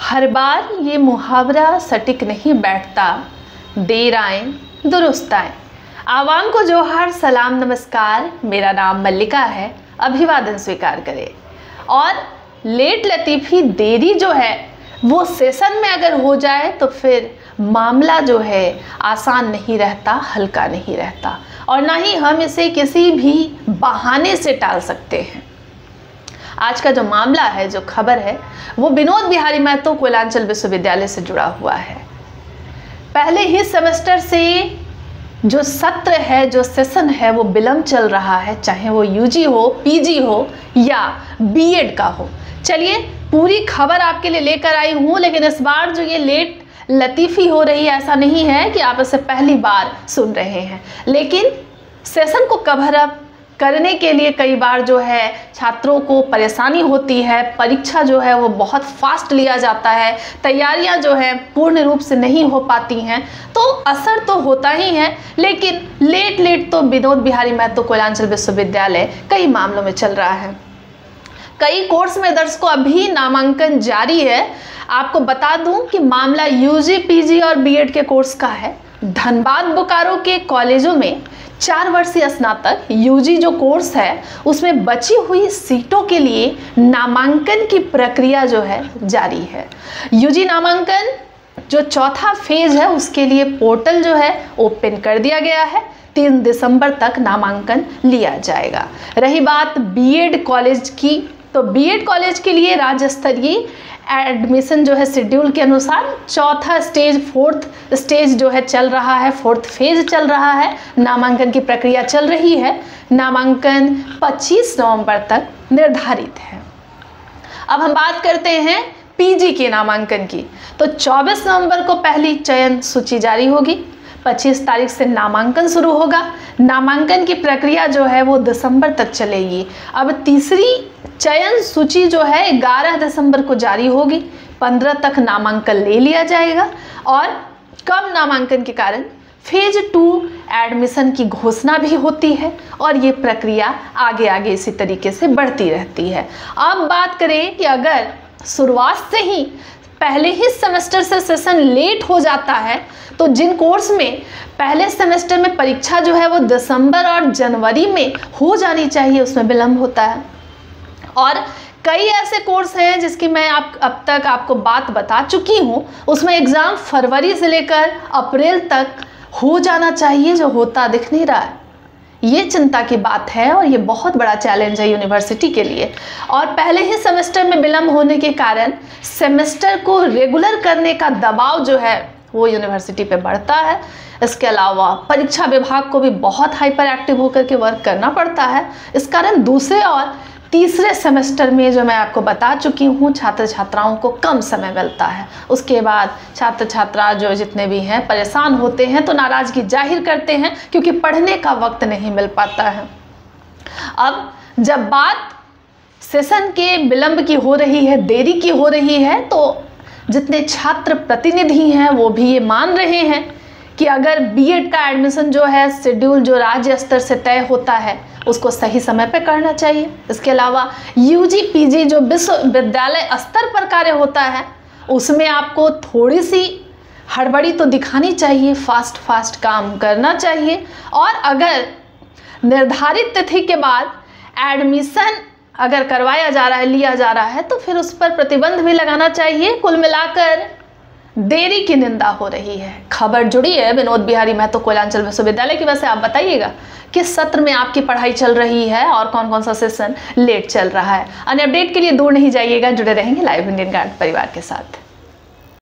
हर बार ये मुहावरा सटीक नहीं बैठता, देर आए दुरुस्त आए। आवाम को जोहार, सलाम, नमस्कार। मेरा नाम मल्लिका है, अभिवादन स्वीकार करें। और लेट लतीफ़ी देरी जो है वो सेशन में अगर हो जाए तो फिर मामला जो है आसान नहीं रहता, हल्का नहीं रहता, और ना ही हम इसे किसी भी बहाने से टाल सकते हैं। आज का जो मामला है, जो खबर है, वो विनोद बिहारी महतो कोयलांचल विश्वविद्यालय से जुड़ा हुआ है। पहले ही सेमेस्टर से जो सत्र है, जो सेशन है, वो विलंब चल रहा है, चाहे वो यूजी हो, पीजी हो या बीएड का हो। चलिए पूरी खबर आपके लिए लेकर आई हूँ, लेकिन इस बार जो ये लेट लतीफ़ी हो रही है, ऐसा नहीं है कि आप इसे पहली बार सुन रहे हैं, लेकिन सेशन को कवर अप करने के लिए कई बार जो है छात्रों को परेशानी होती है। परीक्षा जो है वो बहुत फास्ट लिया जाता है, तैयारियां जो है पूर्ण रूप से नहीं हो पाती हैं, तो असर तो होता ही है। लेकिन लेट तो विनोद बिहारी महतो कोयलांचल विश्वविद्यालय कई मामलों में चल रहा है। कई कोर्स में दर्शकों अभी नामांकन जारी है। आपको बता दूं कि मामला यूजी, पीजी और बीएड के कोर्स का है। धनबाद, बोकारो के कॉलेजों में 4 वर्षीय स्नातक यूजी जो कोर्स है उसमें बची हुई सीटों के लिए नामांकन की प्रक्रिया जो है जारी है। यूजी नामांकन जो चौथा फेज है उसके लिए पोर्टल जो है ओपन कर दिया गया है। 3 दिसंबर तक नामांकन लिया जाएगा। रही बात बीएड कॉलेज की, तो बीएड कॉलेज के लिए राज्य स्तरीय एडमिशन जो है शेड्यूल के अनुसार चौथा स्टेज, 4th स्टेज जो है चल रहा है, 4th फेज चल रहा है। नामांकन की प्रक्रिया चल रही है। नामांकन 25 नवंबर तक निर्धारित है। अब हम बात करते हैं पीजी के नामांकन की। तो 24 नवंबर को पहली चयन सूची जारी होगी। 25 तारीख से नामांकन शुरू होगा। नामांकन की प्रक्रिया जो है वो दिसंबर तक चलेगी। अब तीसरी चयन सूची जो है 11 दिसंबर को जारी होगी। 15 तक नामांकन ले लिया जाएगा और कम नामांकन के कारण फेज 2 एडमिशन की घोषणा भी होती है और ये प्रक्रिया आगे इसी तरीके से बढ़ती रहती है। अब बात करें कि अगर शुरुआत से ही पहले ही सेमेस्टर से सेशन लेट हो जाता है तो जिन कोर्स में पहले सेमेस्टर में परीक्षा जो है वो दिसंबर और जनवरी में हो जानी चाहिए उसमें विलंब होता है। और कई ऐसे कोर्स हैं जिसकी मैं अब तक आपको बात बता चुकी हूँ, उसमें एग्ज़ाम फरवरी से लेकर अप्रैल तक हो जाना चाहिए, जो होता दिख नहीं रहा है। ये चिंता की बात है और ये बहुत बड़ा चैलेंज है यूनिवर्सिटी के लिए। और पहले ही सेमेस्टर में विलंब होने के कारण सेमेस्टर को रेगुलर करने का दबाव जो है वो यूनिवर्सिटी पे बढ़ता है। इसके अलावा परीक्षा विभाग को भी बहुत हाइपर एक्टिव होकर के वर्क करना पड़ता है। इस कारण दूसरे और तीसरे सेमेस्टर में जो मैं आपको बता चुकी हूँ, छात्र छात्राओं को कम समय मिलता है। उसके बाद छात्र छात्रा जो जितने भी हैं परेशान होते हैं, तो नाराज़गी जाहिर करते हैं क्योंकि पढ़ने का वक्त नहीं मिल पाता है। अब जब बात सेशन के विलंब की हो रही है, देरी की हो रही है, तो जितने छात्र प्रतिनिधि हैं वो भी ये मान रहे हैं कि अगर बीएड का एडमिशन जो है शेड्यूल जो राज्य स्तर से तय होता है उसको सही समय पे करना चाहिए। इसके अलावा यूजी, पीजी जो विश्वविद्यालय स्तर पर कार्य होता है उसमें आपको थोड़ी सी हड़बड़ी तो दिखानी चाहिए, फास्ट काम करना चाहिए। और अगर निर्धारित तिथि के बाद एडमिशन अगर करवाया जा रहा है, लिया जा रहा है, तो फिर उस पर प्रतिबंध भी लगाना चाहिए। कुल मिलाकर देरी की निंदा हो रही है। खबर जुड़ी है विनोद बिहारी महतो कोयलांचल विश्वविद्यालय की। वैसे आप बताइएगा किस सत्र में आपकी पढ़ाई चल रही है और कौन सा सेशन लेट चल रहा है। अन्य अपडेट के लिए दूर नहीं जाइएगा, जुड़े रहेंगे लाइव इंडियन गार्ड परिवार के साथ।